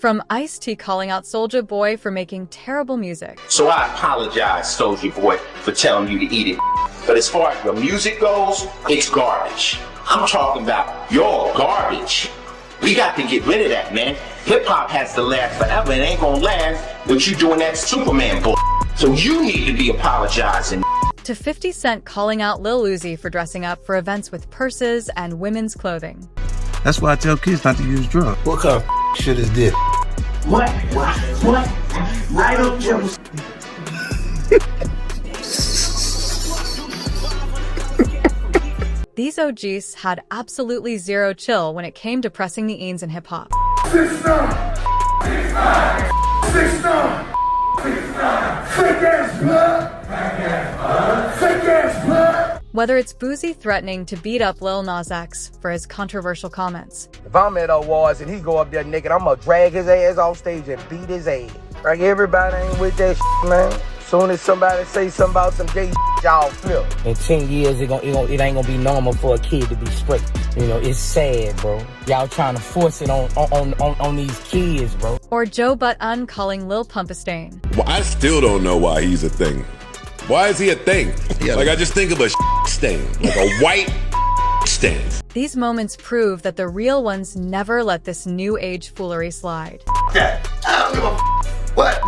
From Ice-T calling out Soulja Boy for making terrible music. So I apologize, Soulja Boy, for telling you to eat it. But as far as the music goes, it's garbage. I'm talking about your garbage. We got to get rid of that, man. Hip-hop has to last forever. It ain't gonna last with you doing that Superman bull. So you need to be apologizing. To 50 Cent calling out Lil Uzi for dressing up for events with purses and women's clothing. That's why I tell kids not to use drugs. What kind of shit is this? What? I don't know. These OGs had absolutely zero chill when it came to pressing the eens in hip-hop. 6'9", 6'9", 6'9", 6'9", fake ass blood, fake ass blood. Whether it's Boosie threatening to beat up Lil Nas X for his controversial comments. If I'm at awards and he go up there naked, I'm gonna drag his ass off stage and beat his ass. Like everybody ain't with that shit, man. Soon as somebody say something about some gay shit, y'all flip. In 10 years, it ain't gonna be normal for a kid to be straight. You know, it's sad, bro. Y'all trying to force it on these kids, bro. Or Joe Budden calling Lil Pump a stain. Well, I still don't know why he's a thing. Why is he a thing? Like, I just think of a stain, like a white stain. These moments prove that the real ones never let this new age foolery slide. I don't give a what?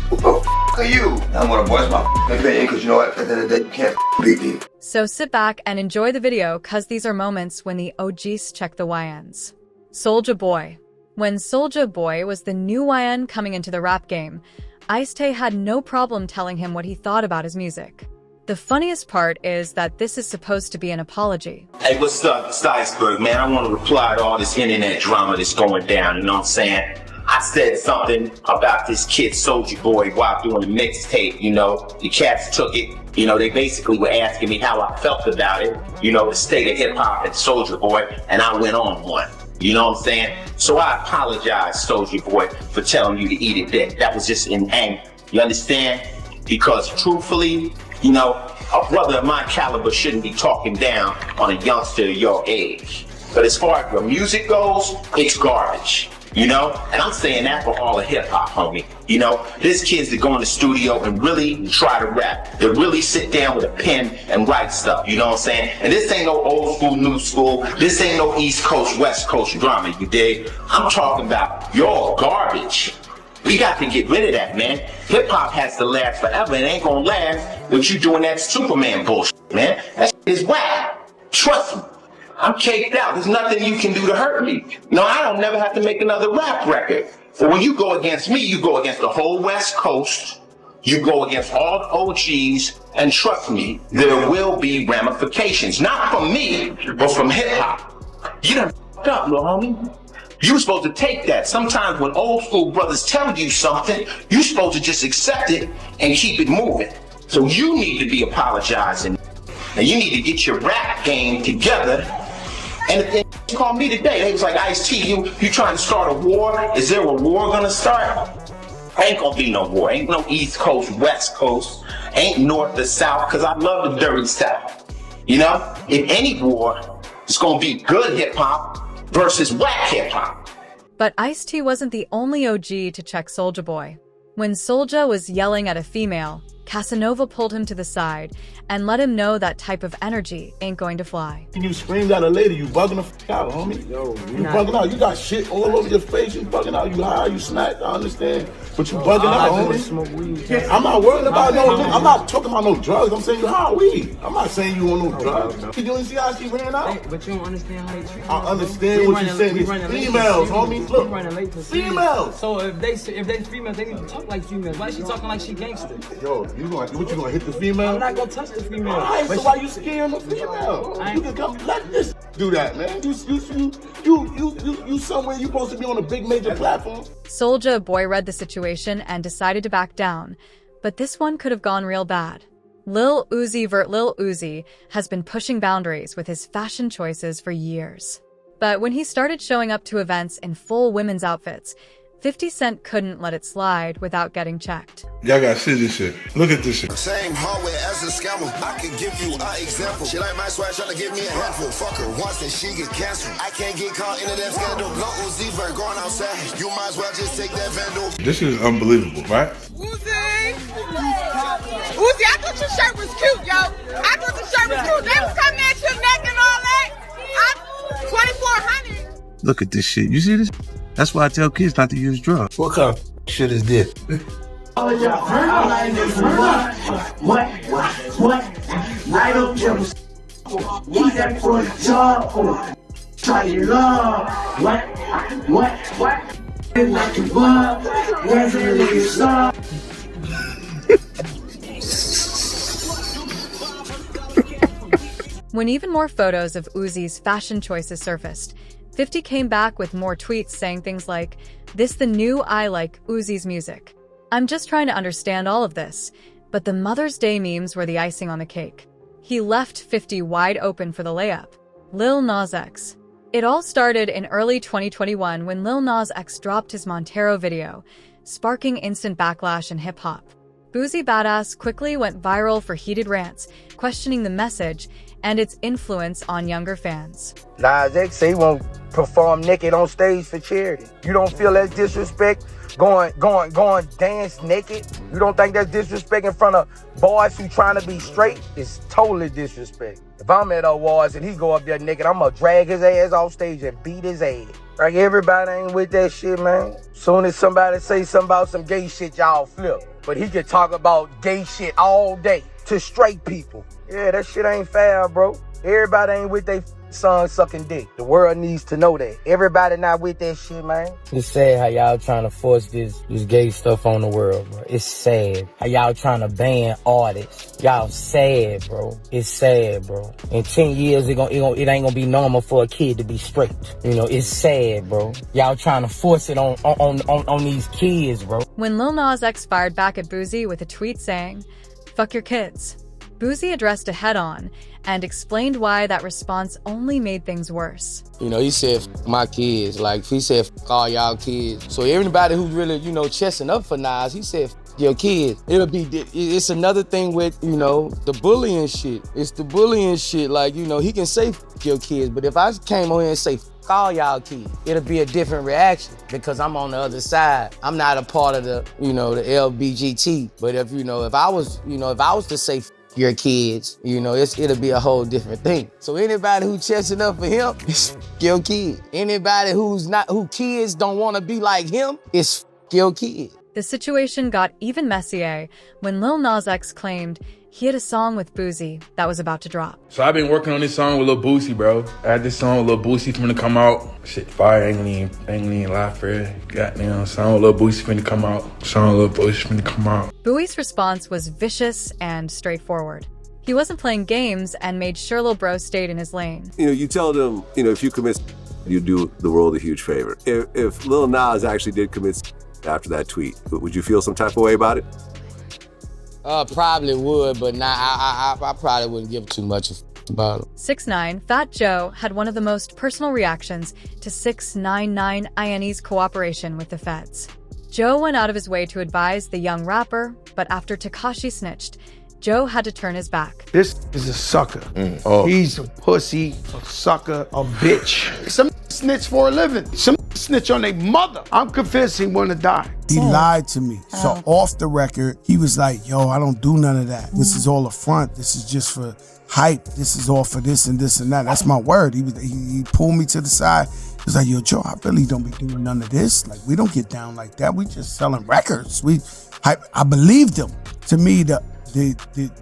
Who the are you? I'm gonna voice my opinion because you know what? At the end of the day, you can't beat me. So sit back and enjoy the video, cause these are moments when the OGs check the YNs. Soulja Boy. When Soulja Boy was the new YN coming into the rap game, Ice-T had no problem telling him what he thought about his music. The funniest part is that this is supposed to be an apology. Hey, what's up? It's Iceberg, man. I want to reply to all this internet drama that's going down, you know what I'm saying? I said something about this kid, Soulja Boy, while doing the mixtape, you know. The cats took it, you know, they basically were asking me how I felt about it, you know, the state of hip-hop and Soulja Boy, and I went on one. You know what I'm saying? So I apologize, Soulja Boy, for telling you to eat it dead. That was just in anger. You understand? Because truthfully, you know, a brother of my caliber shouldn't be talking down on a youngster of your age. But as far as the music goes, it's garbage. You know? And I'm saying that for all of hip-hop, homie. You know? There's kids that go in the studio and really try to rap. They really sit down with a pen and write stuff. You know what I'm saying? And this ain't no old school, new school. This ain't no East Coast, West Coast drama, you dig? I'm talking about your garbage. We got to get rid of that, man. Hip-hop has to last forever. It ain't gonna last with you doing that Superman bullshit, man. That shit is whack. Trust me. I'm caked out. There's nothing you can do to hurt me. No, I don't never have to make another rap record. So when you go against me, you go against the whole West Coast. You go against all the OGs. And trust me, there will be ramifications. Not from me, but from hip-hop. You done f***ed up, little homie. You were supposed to take that. Sometimes when old school brothers tell you something, you're supposed to just accept it and keep it moving. So you need to be apologizing. And you need to get your rap game together. And they called me today. They was like, Ice-T, you trying to start a war? Is there a war gonna start? Ain't gonna be no war. Ain't no East Coast, West Coast. Ain't North to South, because I love the dirty South. You know? If any war, it's gonna be good hip-hop versus whack hip-hop. But Ice-T wasn't the only OG to check Soulja Boy. When Soulja was yelling at a female, Kasanova pulled him to the side and let him know that type of energy ain't going to fly. You screamed at a lady, you bugging the f out, homie. Yo, you bugging out. You got shit all over your face. You bugging out. You high, you smacked. I understand. But you bugging out, homie. I'm not worried about I'm not talking about no drugs. I'm saying you high weed. I'm not saying you on no drugs. You didn't see how she ran out? But you don't understand how they treat I understand what you're saying. It's females, homie. Look, females. So if they females, they need to talk like females. Why is she talking like she gangster? Yo, what you gonna hit the female? I'm not gonna touch the female. Alright, so why you scaring the female? You can come let this do that, man. You somewhere you supposed to be on a big major platform. Soulja Boy read the situation and decided to back down, but this one could have gone real bad. Lil Uzi vs. Lil Uzi has been pushing boundaries with his fashion choices for years. But when he started showing up to events in full women's outfits, 50 Cent couldn't let it slide without getting checked. Y'all gotta see this shit. Look at this shit. Same hallway as a scammer. I can give you an example. She like my swag, tryna give me a handful. Fuck her once and she get canceled. I can't get caught in that scandal. Lil Uzi for going outside. You might as well just take that vandal. This is unbelievable, right? Uzi, I thought your shirt was cute, yo. I thought the shirt was cute. They was coming at your neck and all that. 2,400. Look at this shit. You see this? That's why I tell kids not to use drugs. What kind of shit is this? What? I don't give a He's that for the job. Try your love. What? Like you love. Where's the little song? When even more photos of Uzi's fashion choices surfaced, 50 came back with more tweets saying things like, "This the new I like Uzi's music. I'm just trying to understand all of this." But the Mother's Day memes were the icing on the cake. He left 50 wide open for the layup. Lil Nas X. It all started in early 2021 when Lil Nas X dropped his Montero video, sparking instant backlash in hip-hop. Boosie Badass quickly went viral for heated rants, questioning the message and its influence on younger fans. Nas X say he won't perform naked on stage for charity. You don't feel that's disrespect? Going dance naked? You don't think that's disrespect in front of boys who trying to be straight? It's totally disrespect. If I'm at awards and he go up there naked, I'm gonna drag his ass off stage and beat his ass. Like, everybody ain't with that shit, man. Soon as somebody say something about some gay shit, y'all flip. But he can talk about gay shit all day to straight people. Yeah, that shit ain't fair, bro. Everybody ain't with their son sucking dick. The world needs to know that. Everybody not with that shit, man. It's sad how y'all trying to force this gay stuff on the world, bro. It's sad. How y'all trying to ban artists. Y'all sad, bro. It's sad, bro. In 10 years, it ain't gonna be normal for a kid to be straight. You know, it's sad, bro. Y'all trying to force it on these kids, bro. When Lil Nas X fired back at Boosie with a tweet saying, "Fuck your kids," Boosie addressed it head-on and explained why that response only made things worse. You know, he said, "F my kids." Like, he said, "F all y'all kids." So everybody who's really, you know, chesting up for Nas, he said, "F your kids." It's another thing with, you know, the bullying shit. It's the bullying shit. Like, you know, he can say, "F your kids," but if I came on here and say, "F all y'all kids," it'll be a different reaction because I'm on the other side. I'm not a part of the, you know, the LBGT. But if I was to say, "F your kids," you know, it'll be a whole different thing. So anybody who chesting up for him, it's your kid. Anybody who kids don't want to be like him, it's your kid. The situation got even messier when Lil Nas X claimed he had a song with Boosie that was about to drop. So I've been working on this song with Lil Boosie, bro. I had this song with Lil Boosie finna come out. Shit, fire, ain't gonna even lie for it. Goddamn, song with Lil Boosie finna come out. Song with Lil Boosie finna come out. Bowie's response was vicious and straightforward. He wasn't playing games and made sure Lil Bro stayed in his lane. You know, you tell them, you know, if you commit, you do the world a huge favor. If Lil Nas actually did commit after that tweet, would you feel some type of way about it? Probably would, but I probably wouldn't give too much about it. 6ix9ine Fat Joe had one of the most personal reactions to 6ix9ine INE's cooperation with the feds. Joe went out of his way to advise the young rapper, but after Tekashi snitched, Joe had to turn his back. This is a sucker. He's a pussy, a sucker, a bitch. Some snitch for a living. Some snitch on their mother. I'm convinced he wanna die. He lied to me. So off the record, he was like, "Yo, I don't do none of that. This is all a front. This is just for hype. This is all for this and this and that." That's my word. He pulled me to the side. He was like, "Yo, Joe, I really don't be doing none of this. Like, we don't get down like that. We just selling records." I believed him. To me, the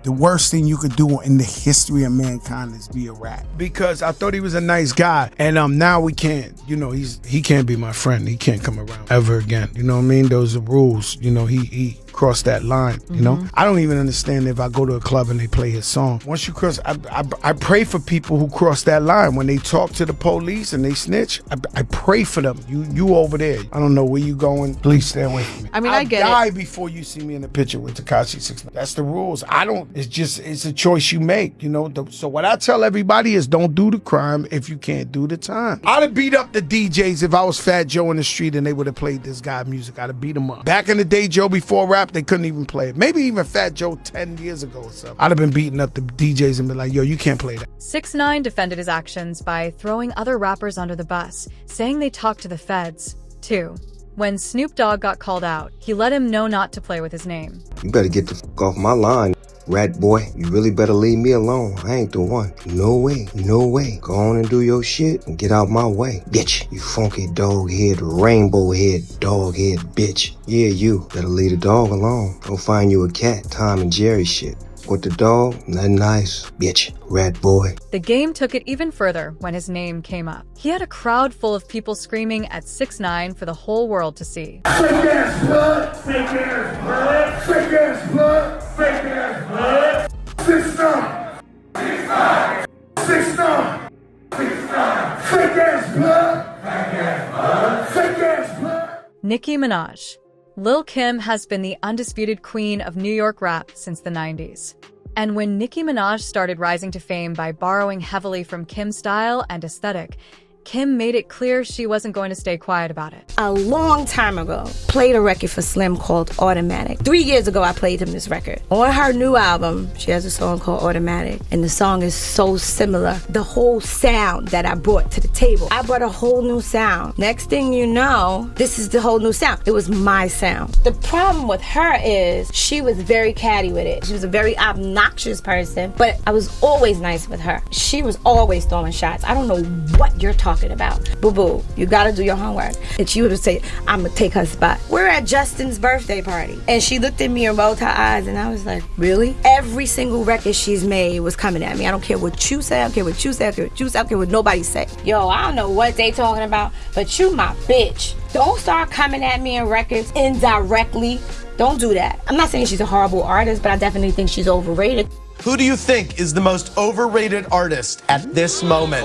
worst thing you could do in the history of mankind is be a rat. Because I thought he was a nice guy, and now we can't. You know, he can't be my friend. He can't come around ever again. You know what I mean? Those are rules. You know, he cross that line, you know? I don't even understand if I go to a club and they play his song. Once you cross, I pray for people who cross that line. When they talk to the police and they snitch, I pray for them. You over there. I don't know where you going. Please stay away from me. I mean, I get it. I'll die before you see me in the picture with Tekashi 6ix9ine. That's the rules. It's a choice you make, you know? So what I tell everybody is don't do the crime if you can't do the time. I'd have beat up the DJs if I was Fat Joe in the street and they would have played this guy music. I'd have beat him up. Back in the day, Joe, before rap, they couldn't even play it. Maybe even Fat Joe 10 years ago or something. I'd have been beating up the DJs and been like, yo, you can't play that. 6ix9ine defended his actions by throwing other rappers under the bus, saying they talked to the feds, too. When Snoop Dogg got called out, he let him know not to play with his name. You better get the fuck off my line, rat boy. You really better leave me alone. I ain't the one. No way, no way. Go on and do your shit and get out my way. Bitch, you funky dog head, rainbow head, dog head bitch. Yeah, you better leave the dog alone. Go find you a cat, Tom and Jerry shit. With the dog, nothing nice, bitch, rat boy. The game took it even further when his name came up. He had a crowd full of people screaming at 6ix9ine for the whole world to see. Fake ass blood, fake ass blood, fake ass blood, fake ass blood. 6ix9ine, 6ix9ine, 6ix9ine, 6ix9ine. Fake ass blood, fake ass blood, fake ass blood. Nicki Minaj. Lil Kim has been the undisputed queen of New York rap since the 90s. And when Nicki Minaj started rising to fame by borrowing heavily from Kim's style and aesthetic, Kim made it clear she wasn't going to stay quiet about it. A long time ago, played a record for Slim called Automatic. 3 years ago, I played him this record. On her new album, she has a song called Automatic, and the song is so similar. The whole sound that I brought to the table, I brought a whole new sound. Next thing you know, this is the whole new sound. It was my sound. The problem with her is she was very catty with it. She was a very obnoxious person, but I was always nice with her. She was always throwing shots. I don't know what you're talking about. Boo-boo, you gotta do your homework. And she would have said, I'm gonna take her spot. We're at Justin's birthday party. And she looked at me and rolled her eyes and I was like, really? Every single record she's made was coming at me. I don't care what you say, I don't care what you say, I don't care what you say, I don't care what nobody say. Yo, I don't know what they talking about, but you my bitch. Don't start coming at me in records indirectly. Don't do that. I'm not saying she's a horrible artist, but I definitely think she's overrated. Who do you think is the most overrated artist at this moment?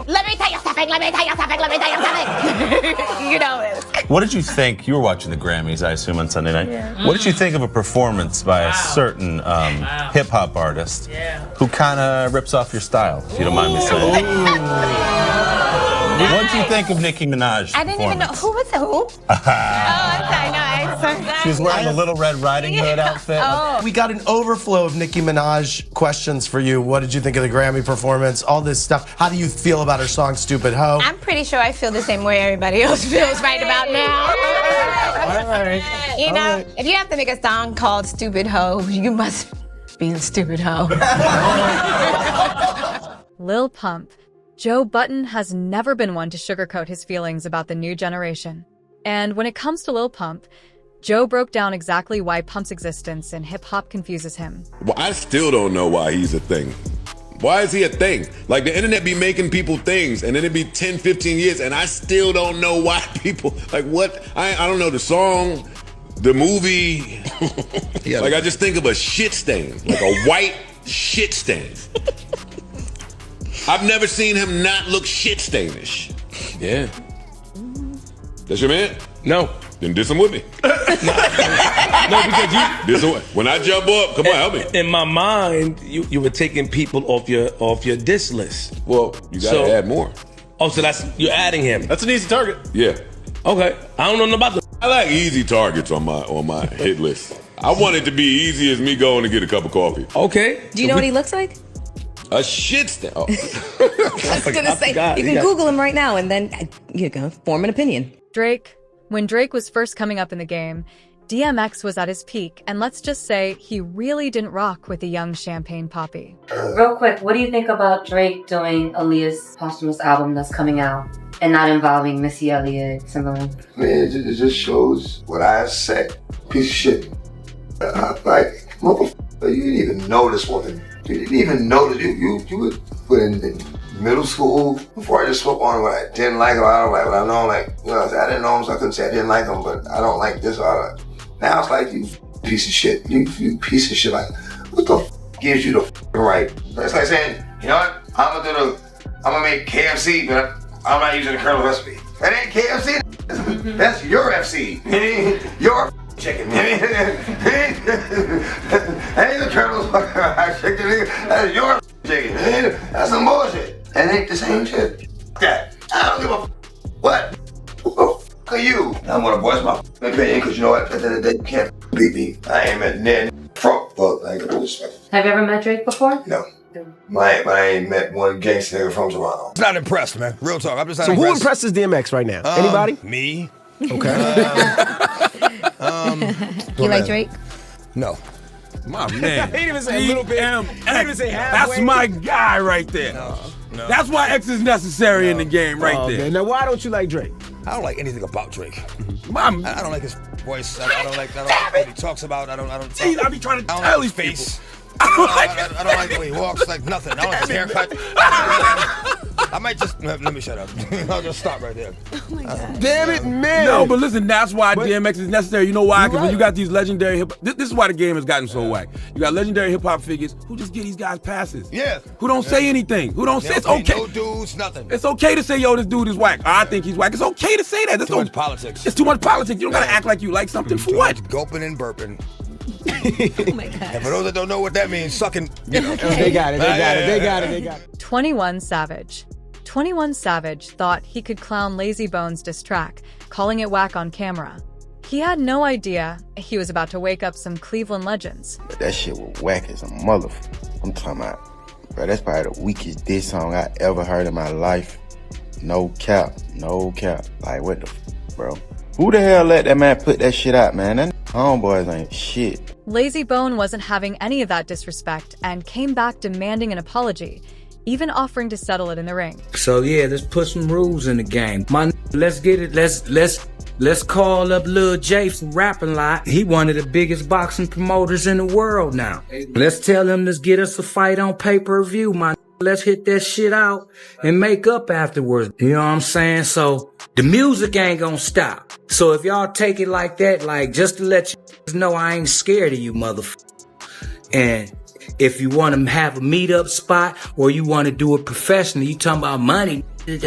Let me tell you something, let me tell you something, let me tell you something. You know it. What did you think? You were watching the Grammys, I assume, on Sunday night. Yeah. What did you think of a performance by a certain hip-hop artist who kind of rips off your style, if you don't mind me saying? What do you think of Nicki Minaj? I didn't even know. Who was it? Who? I'm sorry, no, She was wearing the Little Red Riding Hood outfit. Oh. We got an overflow of Nicki Minaj questions for you. What did you think of the Grammy performance? All this stuff. How do you feel about her song, Stupid Ho? I'm pretty sure I feel the same way everybody else feels right about now. All right. You know, if you have to make a song called Stupid Ho, you must be a stupid ho. Lil Pump. Joe Budden has never been one to sugarcoat his feelings about the new generation. And when it comes to Lil Pump, Joe broke down exactly why Pump's existence in hip-hop confuses him. Well, I still don't know why he's a thing. Why is he a thing? Like, the internet be making people things, and then it be 10, 15 years, and I still don't know why people, like, what? I don't know the song, the movie. Like, I just think of a shit stain, like a white shit stain. I've never seen him not look shit stainish. Yeah. That's your man? No. Then diss him with me. No, because you. Diss him. When I jump up, come on, help me. In my mind, you were taking people off your diss list. Well, you gotta add more. Oh, so you're adding him. That's an easy target. Yeah. Okay. I don't know about the. I like easy targets on my hit list. I want it to be easy as me going to get a cup of coffee. Okay. Do you know what he looks like? A shit stain. Oh. I was gonna say, you can Google him right now and then you can form an opinion. Drake. When Drake was first coming up in the game, DMX was at his peak, and let's just say he really didn't rock with the young Champagne Poppy. Real quick, what do you think about Drake doing Aaliyah's posthumous album that's coming out and not involving Missy Elliott, Timberland? Man, it just shows what I said. Piece of shit. Like, motherfucker, you didn't even know this woman. You didn't even know that you were putting middle school, before I just spoke on what I didn't like or I don't like. But I know I'm like, you know, I didn't know him, so I couldn't say I didn't like him, but I don't like this or I don't. Now it's like, you piece of shit. You piece of shit. Like, what the gives you the right? It's like saying, you know what? I'm gonna make KFC, but I'm not using the Colonel's recipe. That ain't KFC. That's your FC. Your chicken. That ain't the Colonel's chicken. That's your chicken. That's some bullshit. That ain't the same shit. That. I don't give a what. Who the f are you? I'm gonna voice my opinion because you know what? At the end of the day, you can't beat me. I ain't met Ned front. Well, I ain't gonna disrespect. Have you ever met Drake before? No. But I ain't met one gangster nigga from Toronto. I'm not impressed, man. Real talk. I'm just not So impressed. who impresses DMX right now? Anybody? Me. Okay. You like Drake? No. My man. He didn't even say a little bit. He didn't even say halfway. That's my guy right there. No. That's why X is necessary in the game right there. Man. Now, why don't you like Drake? I don't like anything about Drake. I don't like his voice. I don't like what he talks about. I don't. I be trying to I don't tell like these his face. people. I don't like the way he walks. Like nothing. I don't like his haircut. I might just let me shut up. I'll just stop right there. Oh my God. Damn it, man. No, but listen, that's why DMX is necessary. You know why? Because when right. you got these legendary hip, this is why the game has gotten so whack. You got legendary hip hop figures who just give these guys passes. Yeah. Who don't say anything. Who don't say it's okay. No dudes, nothing. It's okay to say, yo, this dude is whack. I think he's whack. It's okay to say that. That's Too much politics. It's too much politics. You don't gotta act like you like something for what? Gulping and burping. Oh my God. And for those that don't know what that means, sucking, you know. They got it. They got it. 21 Savage. 21 Savage thought he could clown Lazy Bones' diss track, calling it whack on camera. He had no idea he was about to wake up some Cleveland legends. But that shit was whack as a motherfucker. I'm talking about, bro, that's probably the weakest diss song I ever heard in my life. No cap. Like, what the bro? Who the hell let that man put that shit out, man? That homeboys ain't shit. Lazy Bone wasn't having any of that disrespect and came back demanding an apology, even offering to settle it in the ring. So yeah, let's put some rules in the game. Let's get it. Let's call up Lil J from Rapping Lot. He one of the biggest boxing promoters in the world now. Let's tell him let's get us a fight on pay-per-view, Let's hit that shit out and make up afterwards. You know what I'm saying? So the music ain't gonna stop. So if y'all take it like that, like just to let you know I ain't scared of you, motherfucker. And if you want to have a meetup spot or you want to do it professionally, you talking about money, put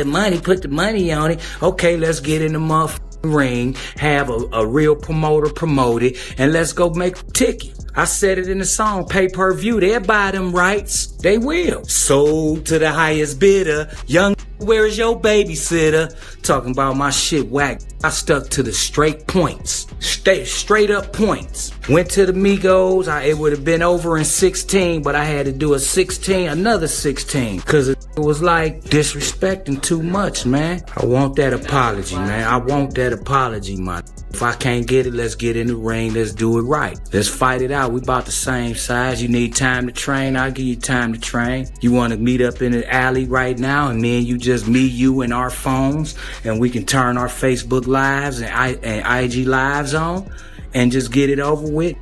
the money on it. Okay, let's get in the motherfucking ring, have a real promoter promote it, and let's go make a ticket. I said it in the song, pay-per-view. They'll buy them rights. They will. Sold to the highest bidder. Young, where is your babysitter? Talking about my shit whack. I stuck to the straight points. Straight up points. Went to the Migos. It would have been over in 16, but I had to do another 16. Cause it was like disrespecting too much, man. I want that apology, man. I want that apology, man. If I can't get it, let's get in the ring. Let's do it right. Let's fight it out. We about the same size. You need time to train. I'll give you time to train. You want to meet up in the alley right now, and then you and our phones, and we can turn our Facebook lives and IG lives on, and just get it over with.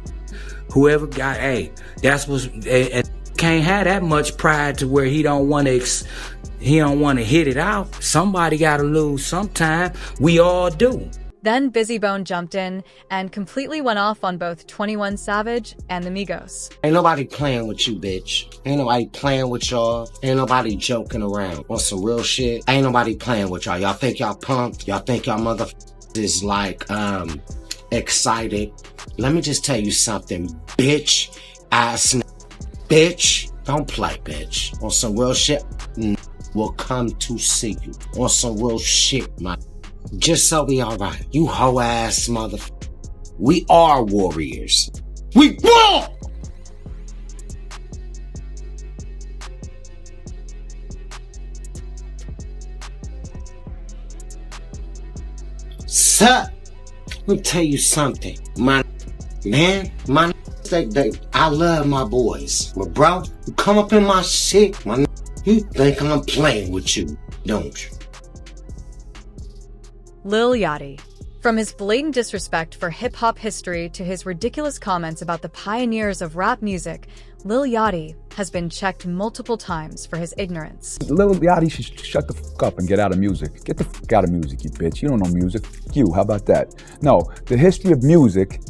Whoever got, that's what's. Can't have that much pride to where he don't want to hit it out. Somebody got to lose sometime. We all do. Then Busy Bone jumped in and completely went off on both 21 Savage and the Migos. Ain't nobody playing with you, bitch. Ain't nobody playing with y'all. Ain't nobody joking around. On some real shit, ain't nobody playing with y'all. Y'all think y'all pumped? Y'all think y'all motherfuckers is like, excited? Let me just tell you something, bitch. Bitch, don't play, bitch. On some real shit, will come to see you. On some real shit, man. Just so we alright. You hoe ass motherfucker. We are warriors. We won! Sup? Let me tell you something. I love my boys. But bro, you come up in my shit, you think I'm playing with you, don't you? Lil Yachty. From his blatant disrespect for hip-hop history to his ridiculous comments about the pioneers of rap music, Lil Yachty has been checked multiple times for his ignorance. Lil Yachty should shut the fuck up and get out of music. Get the fuck out of music, you bitch. You don't know music. Fuck you, how about that? No, the history of music,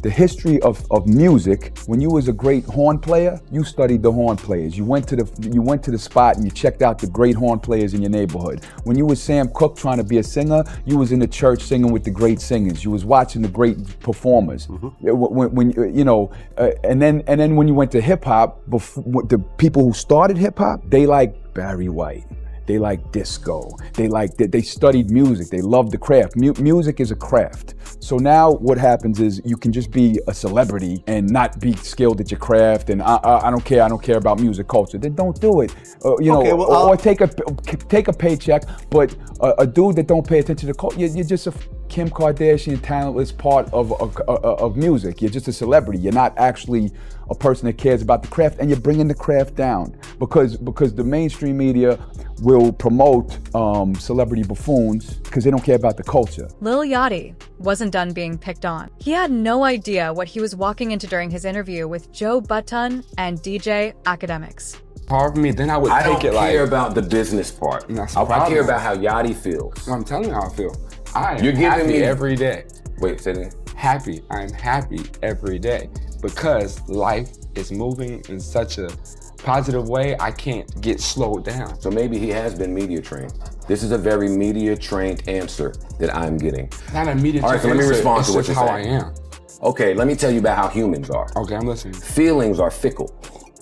when you was a great horn player, you studied the horn players. You went to the spot and you checked out the great horn players in your neighborhood. When you was Sam Cooke trying to be a singer, you was in the church singing with the great singers. You was watching the great performers. And then when you went to hip hop, the people who started hip hop, they like Barry White. They like disco. They studied music. They loved the craft. Music is a craft. So now what happens is you can just be a celebrity and not be skilled at your craft. And I don't care. I don't care about music culture. Then don't do it. Or take a paycheck. But a dude that don't pay attention to culture, you're just a Kim Kardashian talentless part of music. You're just a celebrity. You're not actually a person that cares about the craft, and you're bringing the craft down because the mainstream media will promote celebrity buffoons because they don't care about the culture. Lil Yachty wasn't done being picked on. He had no idea what he was walking into during his interview with Joe Budden and DJ Academics. Hard for me, then I would take it like... I don't care about the business part. I care about how Yachty feels. Well, I'm telling you how I feel. You're giving me every day. Wait, say that. Happy. I'm happy every day because life is moving in such a positive way. I can't get slowed down. So maybe he has been media trained. This is a very media trained answer that I'm getting. Not a media trained answer. All right, so let me respond to what you're saying. How I am. Okay, let me tell you about how humans are. Okay, I'm listening. Feelings are fickle.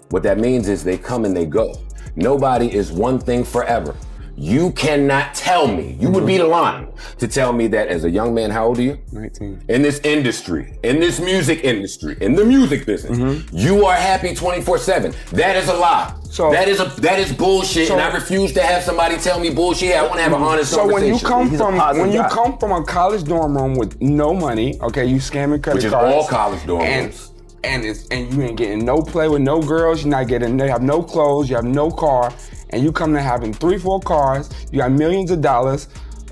What that means is they come and they go. Nobody is one thing forever. You cannot tell me, you would be lying to tell me that as a young man, how old are you? 19. In this industry, in this music industry, in the music business, you are happy 24/7. That is a lie. So that is bullshit, and I refuse to have somebody tell me bullshit. I want to have an honest conversation. So when you come from a college dorm room with no money, okay, you scamming credit cards. Which is all college dorm rooms. And you ain't getting no play with no girls, you have no clothes, you have no car, and you come to having 3-4 cars, you got millions of dollars,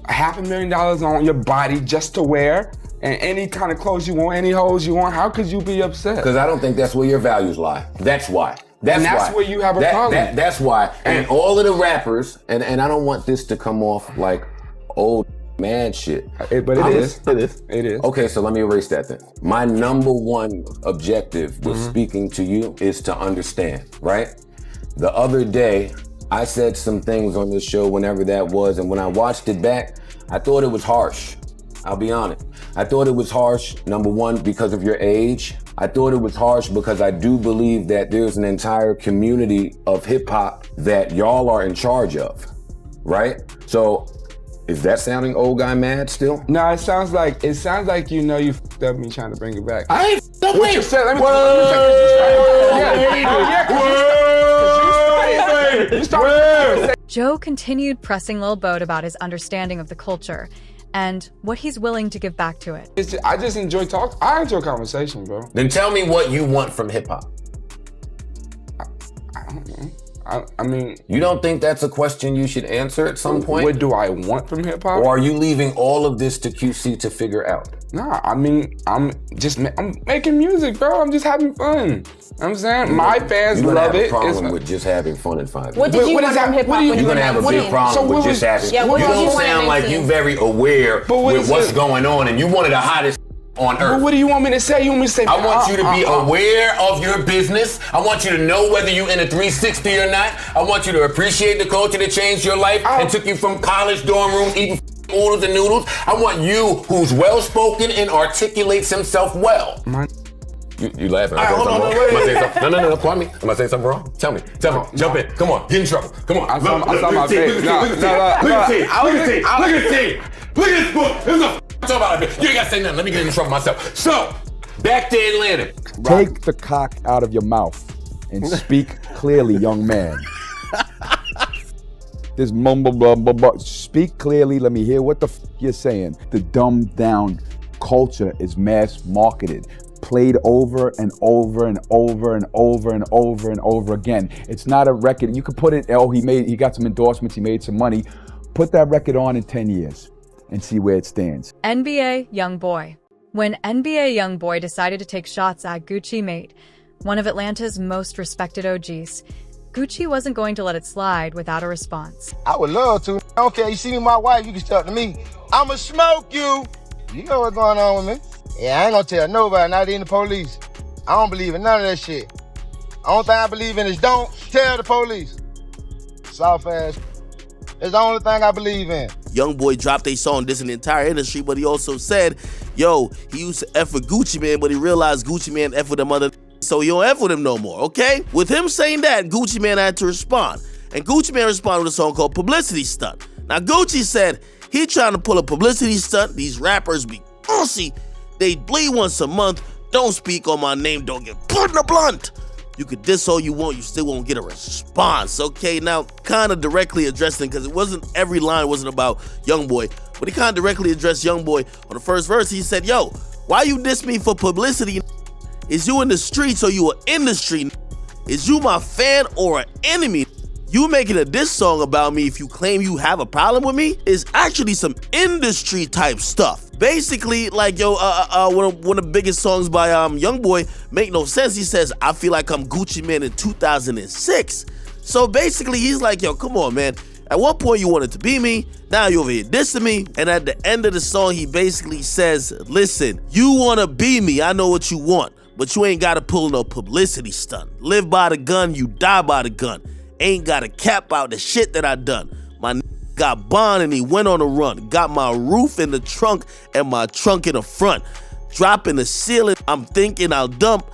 $500,000 on your body just to wear, and any kind of clothes you want, any hoes you want, how could you be upset? Because I don't think that's where your values lie. That's why. That's where you have a problem. That's why. And all of the rappers, and I don't want this to come off like old man shit. But it is. Okay, so let me erase that then. My number one objective with speaking to you is to understand, right? The other day, I said some things on this show, whenever that was, and when I watched it back, I thought it was harsh. I'll be honest. I thought it was harsh, number one, because of your age. I thought it was harsh because I do believe that there's an entire community of hip hop that y'all are in charge of, right? So, is that sounding old guy mad still? No, it sounds like you know you f***ed up me trying to bring it back. I ain't f***ed up. What you said? Let me Joe continued pressing Lil Boat about his understanding of the culture and what he's willing to give back to it. I just enjoy talk. I enjoy conversation, bro. Then tell me what you want from hip hop. I don't know. I mean, you don't think that's a question you should answer at some point? What do I want from hip hop? Or are you leaving all of this to QC to figure out? Nah, I mean, I'm making music, bro. I'm just having fun. You know what I'm saying? My fans love it. You're gonna have a problem with just having fun and fun. What did you want from hip hop? You're gonna have a big problem with just having fun. You don't sound like you very aware with what's going on, and you one of the hottest on earth. But what do you want me to say? You want me to say? I want you to be aware of your business. I want you to know whether you're in a 360 or not. I want you to appreciate the culture that changed your life and took you from college dorm rooms eating oodles and noodles. I want you who's well-spoken and articulates himself well. You laughing? Am I saying something? No, Kwame. Am I saying something wrong? Tell me. Jump in. Come on. Get in trouble. Come on. I saw my face. Look at this book. There's a talk about it. You ain't gotta say nothing. Let me get in trouble myself. So, back to Atlanta. Take the cock out of your mouth and speak clearly, young man. This mumble blah blah blah. Speak clearly. Let me hear what the you're saying. The dumbed down culture is mass marketed, played over and over and over and over and over and over again. It's not a record. You could put it. Oh, he got some endorsements. He made some money. Put that record on in 10 years and see where it stands. NBA YoungBoy. When NBA YoungBoy decided to take shots at Gucci Mate, one of Atlanta's most respected OGs, Gucci wasn't going to let it slide without a response. I would love to. I don't care. You see me, my wife, you can talk to me. I'ma smoke you. You know what's going on with me. Yeah, I ain't gonna tell nobody, not even the police. I don't believe in none of that shit. Only thing I believe in is don't tell the police. Soft ass. It's the only thing I believe in. YoungBoy dropped a song dissing the entire industry, but he also said, yo, he used to F with Gucci Mane, but he realized Gucci Mane F with them other, so he don't F with him no more, okay? With him saying that, Gucci Mane had to respond. And Gucci Mane responded with a song called Publicity Stunt. Now, Gucci said he trying to pull a publicity stunt. These rappers be pussy. They bleed once a month. Don't speak on my name. Don't get put in a blunt. You could diss all you want. You still won't get a response. Okay, now kind of directly addressing, because it wasn't, every line wasn't about YoungBoy, but he kind of directly addressed YoungBoy on the first verse. He said, yo, why you diss me for publicity? Is you in the streets or you an industry? Is you my fan or an enemy? You making a diss song about me if you claim you have a problem with me is actually some industry type stuff. Basically, like, yo, one of the biggest songs by YoungBoy, Make No Sense, he says, I feel like I'm Gucci Mane in 2006. So basically, he's like, yo, come on, man. At one point, you wanted to be me. Now you over here dissing me. And at the end of the song, he basically says, listen, you want to be me. I know what you want. But you ain't got to pull no publicity stunt. Live by the gun, you die by the gun. Ain't got to cap out the shit that I done. My got bond and he went on a run. Got my roof in the trunk and my trunk in the front. Dropping the ceiling, I'm thinking I'll dump.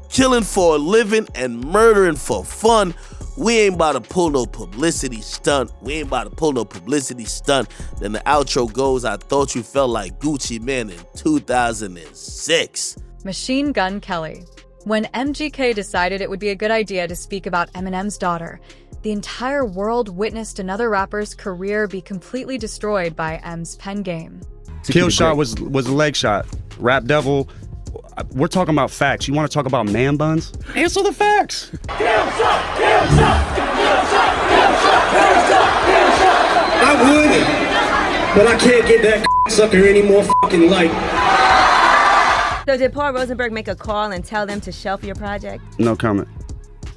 Killing for a living and murdering for fun. We ain't about to pull no publicity stunt. Then the outro goes, I thought you felt like Gucci Mane in 2006. Machine Gun Kelly. When MGK decided it would be a good idea to speak about Eminem's daughter, the entire world witnessed another rapper's career be completely destroyed by M's pen game. Kill shot was a leg shot. Rap Devil, we're talking about facts. You want to talk about man buns? Answer the facts. Kill shot, kill shot, kill shot, kill shot, kill shot, kill shot. I would, but I can't get that sucker any more fucking light. So did Paul Rosenberg make a call and tell them to shelf your project? No comment.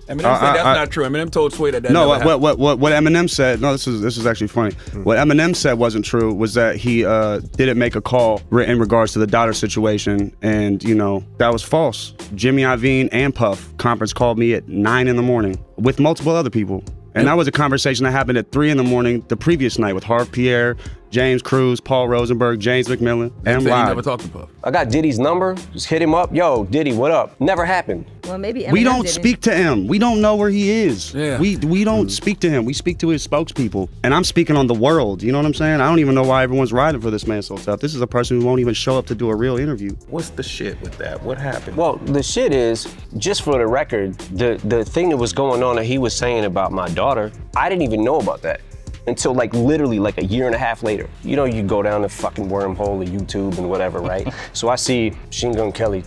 Eminem said that's not true. Eminem told Sway that no, never happened. what Eminem said, no, this is actually funny. What Eminem said wasn't true, was that he didn't make a call in regards to the daughter situation, and, you know, that was false. Jimmy Iovine and Puff conference called me at 9 in the morning with multiple other people. And that was a conversation that happened at 3 in the morning the previous night with Harv Pierre, James Cruz, Paul Rosenberg, James McMillan, and Live. Never talked to Puff. I got Diddy's number. Just hit him up. Yo, Diddy, what up? Never happened. Well, maybe Eminem we don't didn't. speak to him. We don't know where he is. Yeah. We don't speak to him. We speak to his spokespeople. And I'm speaking on the world. You know what I'm saying? I don't even know why everyone's riding for this man so tough. This is a person who won't even show up to do a real interview. What's the shit with that? What happened? Well, the shit is, just for the record, the thing that was going on that he was saying about my daughter, I didn't even know about that until like literally like a year and a half later. You know, you go down the fucking wormhole of YouTube and whatever, right? So I see Machine Gun Kelly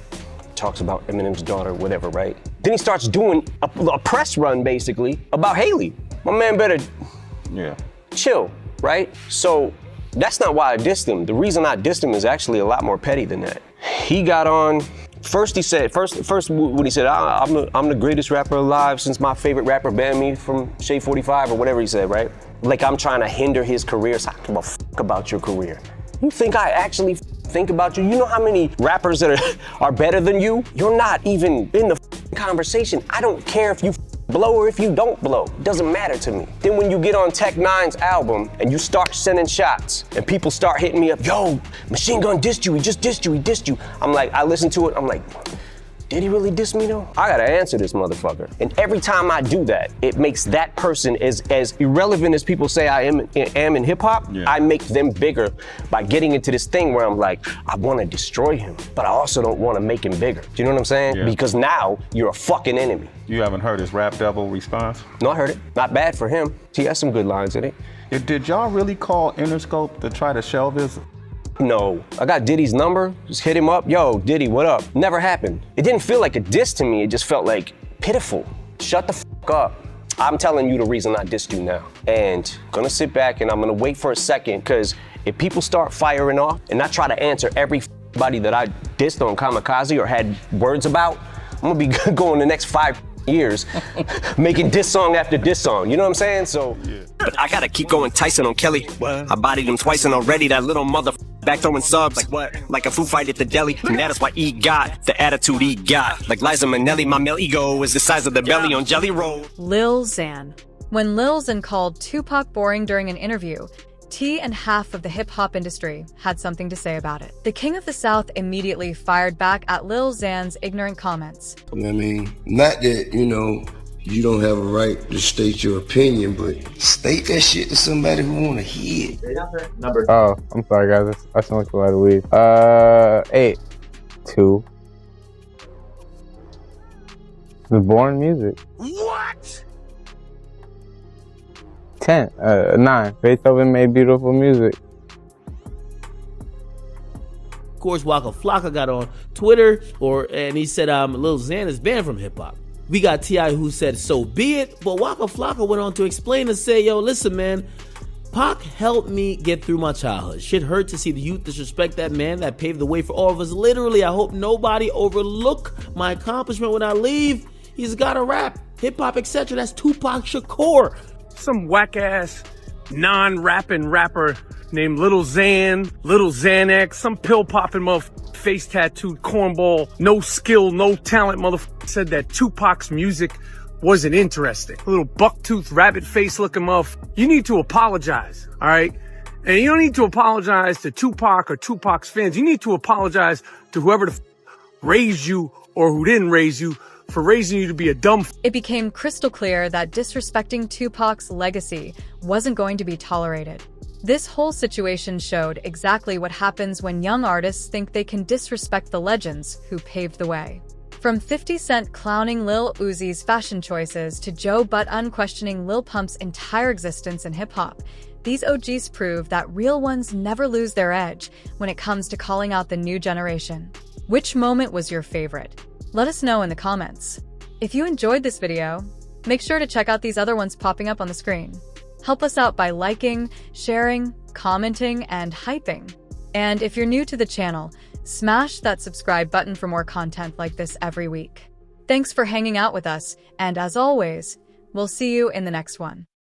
talks about Eminem's daughter, whatever, right? Then he starts doing a press run basically about Haley. My man better chill, right? So that's not why I dissed him. The reason I dissed him is actually a lot more petty than that. He got on, first he said, first when he said, I'm the greatest rapper alive since my favorite rapper banned me from Shade 45 or whatever he said, right? Like I'm trying to hinder his career, so I don't give a fuck about your career. You think I actually think about you? You know how many rappers that are better than you? You're not even in the conversation. I don't care if you blow or if you don't blow. It doesn't matter to me. Then when you get on Tech Nine's album and you start sending shots and people start hitting me up, yo, Machine Gun dissed you, he just dissed you, he dissed you. I'm like, I listen to it, I'm like, did he really diss me though? I gotta answer this motherfucker. And every time I do that, it makes that person as irrelevant as people say I am in hip hop, I make them bigger by getting into this thing where I'm like, I wanna destroy him, but I also don't wanna make him bigger. Do you know what I'm saying? Yeah. Because now you're a fucking enemy. You haven't heard his Rap Devil response? No, I heard it. Not bad for him. He has some good lines in it. Did y'all really call Interscope to try to shelve his? No, I got Diddy's number, just hit him up. Yo, Diddy, what up? Never happened. It didn't feel like a diss to me, it just felt like pitiful. Shut the fuck up. I'm telling you the reason I dissed you now. And I'm gonna sit back and I'm gonna wait for a second, because if people start firing off and I try to answer everybody that I dissed on Kamikaze or had words about, I'm gonna be going the next 5 years, making diss song after diss song. You know what I'm saying? So, but I gotta keep going Tyson on Kelly. I bodied him twice and already that little mother back throwing subs like what? Like a food fight at the deli. And that is why he got the attitude he got. Like Liza Minnelli, my male ego is the size of the belly on Jelly Roll. Lil Xan. When Lil Xan called Tupac boring during an interview, T and half of the hip-hop industry had something to say about it. The King of the South immediately fired back at Lil Xan's ignorant comments. I mean, not that, you know, you don't have a right to state your opinion, but state that shit to somebody who want to hear it. Oh, I'm sorry, guys. I smoked a lot of weed. 8. 2. The boring music. What? 10. 9. Beethoven made beautiful music. Of course, Waka Flocka got on Twitter and he said Lil Xan is banned from hip hop. We got T.I. who said so be it, but Waka Flocka went on to explain and say, yo, listen, man, Pac helped me get through my childhood. Shit hurt to see the youth disrespect that man that paved the way for all of us. Literally, I hope nobody overlook my accomplishment when I leave. He's got to rap, hip hop, etc. That's Tupac Shakur. Some whack-ass, non-rapping rapper named Lil Xan, Lil Xan X, some pill-popping motherfucker, face-tattooed cornball, no skill, no talent motherfucker said that Tupac's music wasn't interesting. A little buck-toothed, rabbit-face looking motherfucker. You need to apologize, all right? And you don't need to apologize to Tupac or Tupac's fans. You need to apologize to whoever the raised you or who didn't raise you for raising you to be a dumb. It became crystal clear that disrespecting Tupac's legacy wasn't going to be tolerated. This whole situation showed exactly what happens when young artists think they can disrespect the legends who paved the way. From 50 Cent clowning Lil Uzi's fashion choices to Joe Budden questioning Lil Pump's entire existence in hip-hop, these OGs prove that real ones never lose their edge when it comes to calling out the new generation. Which moment was your favorite? Let us know in the comments. If you enjoyed this video, make sure to check out these other ones popping up on the screen. Help us out by liking, sharing, commenting, and hyping. And if you're new to the channel, smash that subscribe button for more content like this every week. Thanks for hanging out with us, and as always, we'll see you in the next one.